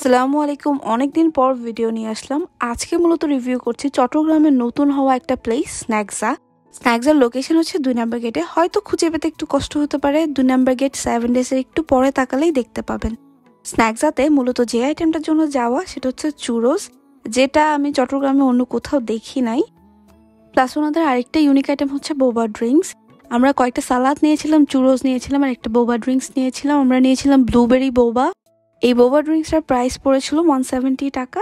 আসসালামু আলাইকুম। অনেকদিন পর ভিডিও নিয়ে আসলাম। আজকে মূলত রিভিউ করছি চট্টগ্রামের নতুন হওয়া একটা প্লেস স্ন্যাকসা। স্ন্যাকসার লোকেশন হচ্ছে 2 নম্বর গেটে। হয়তো খুঁজে পেতে একটু কষ্ট হতে পারে। 2 নম্বর গেট 7 ডেজের একটু পরে তাকালেই দেখতে পাবেন। স্ন্যাকসাতে মূলত যে আইটেমটার জন্য যাওয়া সেটা হচ্ছে চুরোস, যেটা আমি চট্টগ্রামে অন্য কোথাও দেখি নাই। প্লাস ওনাদের আরেকটা ইউনিক আইটেম হচ্ছে বোবা ড্রিঙ্কস। আমরা কয়েকটা সালাদ নিয়েছিলাম, চুরোস নিয়েছিলাম আর একটা বোবা ড্রিঙ্কস নিয়েছিলাম। আমরা নিয়েছিলাম ব্লুবেরি বোবা। এই বোবা ড্রিঙ্কসটার প্রাইস পড়েছিল 170 টাকা।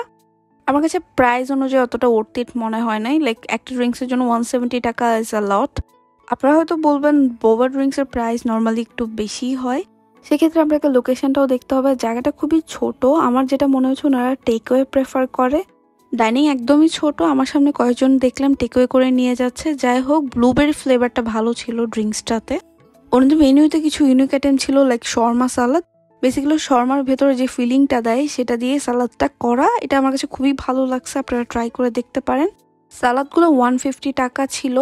আমার কাছে প্রাইস অনুযায়ী অতটা ওর্থ ইট মনে হয় নাই। লাইক একটা ড্রিঙ্কসের জন্য 170 টাকা ইজ আ লট। আপনারা হয়তো বলবেন বোবা ড্রিঙ্কসের প্রাইস নর্মালি একটু বেশি হয়। সেক্ষেত্রে আপনাকে লোকেশনটাও দেখতে হবে। জায়গাটা খুবই ছোট। আমার যেটা মনে হচ্ছে ওনারা টেকওয়ে প্রেফার করে। ডাইনিং একদমই ছোট। আমার সামনে কয়েকজন দেখলাম টেকওয়ে করে নিয়ে যাচ্ছে। যাই হোক, ব্লুবেরি ফ্লেভারটা ভালো ছিল ড্রিঙ্কসটাতে। ওনাদের মেনুতে কিছু ইউনিক আইটেম ছিল, লাইক শর্মা সালাদ। বেসিক্যালি শর্মার ভেতরে যে ফিলিংটা দেয় সেটা দিয়ে সালাদটা করা, এটা আমার কাছে খুবই ভালো লাগছে। আপনারা ট্রাই করে দেখতে পারেন। সালাদগুলো 150 টাকা ছিল।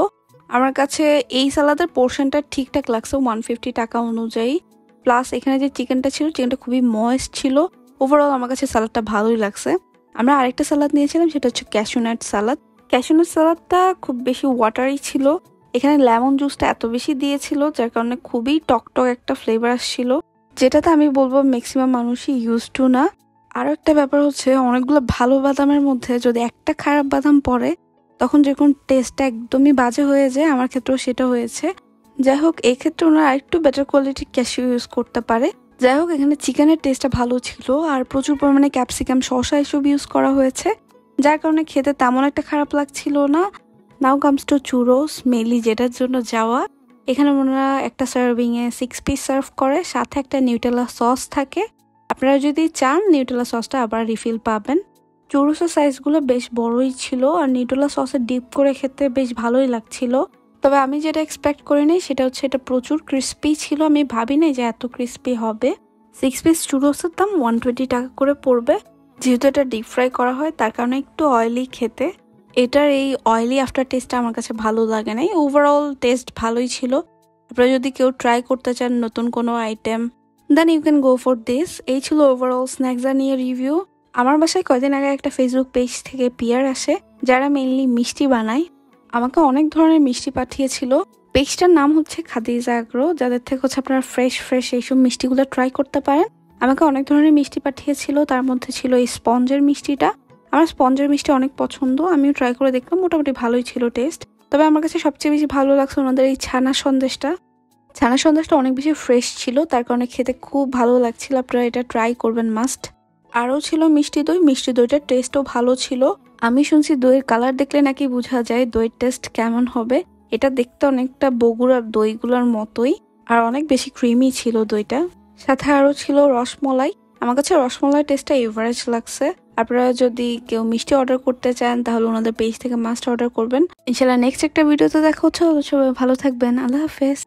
আমার কাছে এই সালাদের পোর্শনটা ঠিকঠাক লাগছে 150 টাকা অনুযায়ী। প্লাস এখানে যে চিকেনটা ছিল, চিকেনটা খুবই ময়েস্ট ছিল। ওভারঅল আমার কাছে সালাদটা ভালোই লাগছে। আমরা আরেকটা সালাদ নিয়েছিলাম, সেটা হচ্ছে ক্যাশিউনাট সালাদ। ক্যাশিউনাট সালাদটা খুব বেশি ওয়াটারি ছিল। এখানে লেমন জুসটা এত বেশি দিয়েছিল যার কারণে খুবই টকটক একটা ফ্লেভার আসছিল, যেটাতে আমি বলবো ম্যাক্সিমাম মানুষই ইউজ টু না। আরও একটা ব্যাপার হচ্ছে, অনেকগুলো ভালো বাদামের মধ্যে যদি একটা খারাপ বাদাম পড়ে তখন যেরকম টেস্টটা একদমই বাজে হয়ে যায়। আমার ক্ষেত্রেও সেটা হয়েছে। যাই হোক, এই ক্ষেত্রে ওনারা আরেকটু বেটার কোয়ালিটির ক্যাশিউ ইউজ করতে পারে। যাই হোক, এখানে চিকেনের টেস্টটা ভালো ছিল আর প্রচুর পরিমাণে ক্যাপসিকাম, শসা এসব ইউজ করা হয়েছে, যার কারণে খেতে তেমন একটা খারাপ লাগছিল না। নাও কামস টু চুরোস, মেইনলি যেটার জন্য যাওয়া। এখানে ওনারা একটা সার্ভিংয়ে 6 পিস সার্ভ করে, সাথে একটা নিউটেলা সস থাকে। আপনারা যদি চান নিউটেলা সসটা আবার রিফিল পাবেন। চুরোসের সাইজগুলো বেশ বড়ই ছিল আর নিউটেলা সসে ডিপ করে খেতে বেশ ভালোই লাগছিল। তবে আমি যেটা এক্সপেক্ট করিনি সেটা হচ্ছে এটা প্রচুর ক্রিস্পি ছিল। আমি ভাবি নাই যে এত ক্রিস্পি হবে। 6 পিস চুরোসের দাম 120 টাকা করে পড়বে। যেহেতু এটা ডিপ ফ্রাই করা হয় তার কারণে একটু অয়েলি খেতে। এটার এই অয়েলি আফটার টেস্টটা আমার কাছে ভালো লাগে নাই। ওভারঅল টেস্ট ভালোই ছিল। আপনারা যদি কেউ ট্রাই করতে চান নতুন কোনো item, then you can go for this. এই ছিল ওভারঅল স্ন্যাকসা নিয়ে রিভিউ। আমার বাসায় কয়দিন আগে একটা ফেসবুক পেজ থেকে পিয়ার আসে, যারা মেইনলি মিষ্টি বানায়। আমাকে অনেক ধরনের মিষ্টি পাঠিয়েছিল। পেজটার নাম হচ্ছে খাদিজা আগ্রো, যাদের থেকে হচ্ছে আপনারা ফ্রেশ এইসব মিষ্টিগুলো ট্রাই করতে পারেন। আমাকে অনেক ধরনের মিষ্টি পাঠিয়েছিল, তার মধ্যে ছিল এই স্পঞ্জের মিষ্টিটা। আমার স্পঞ্জের মিষ্টি অনেক পছন্দ, আমিও ট্রাই করে দেখলাম, মোটামুটি ভালোই ছিল টেস্ট। তবে আমার কাছে সবচেয়ে বেশি ভালো লাগছে ওনাদের এই ছানা সন্দেশটা। ছানা সন্দেশটা অনেক বেশি ফ্রেশ ছিল, তার কারণে খেতে খুব ভালো লাগছিল। আপনারা এটা ট্রাই করবেন মাস্ট। আরও ছিল মিষ্টি দই। মিষ্টি দইটার টেস্টও ভালো ছিল। আমি শুনছি দইয়ের কালার দেখলে নাকি বোঝা যায় দইয়ের টেস্ট কেমন হবে। এটা দেখতে অনেকটা বগুড়ার দইগুলোর মতোই আর অনেক বেশি ক্রিমি ছিল দইটা। সাথে আরও ছিল রসমলাই। আমার কাছে রসমলাই টেস্টটা এভারেজ লাগছে। আপনারা যদি কেউ মিষ্টি অর্ডার করতে চান তাহলে ওনাদের পেজ থেকে মাস্ট অর্ডার করবেন। ইনশাল্লাহ নেক্সট একটা ভিডিওতে দেখা হচ্ছে। সবাই ভালো থাকবেন। আল্লাহ হাফেজ।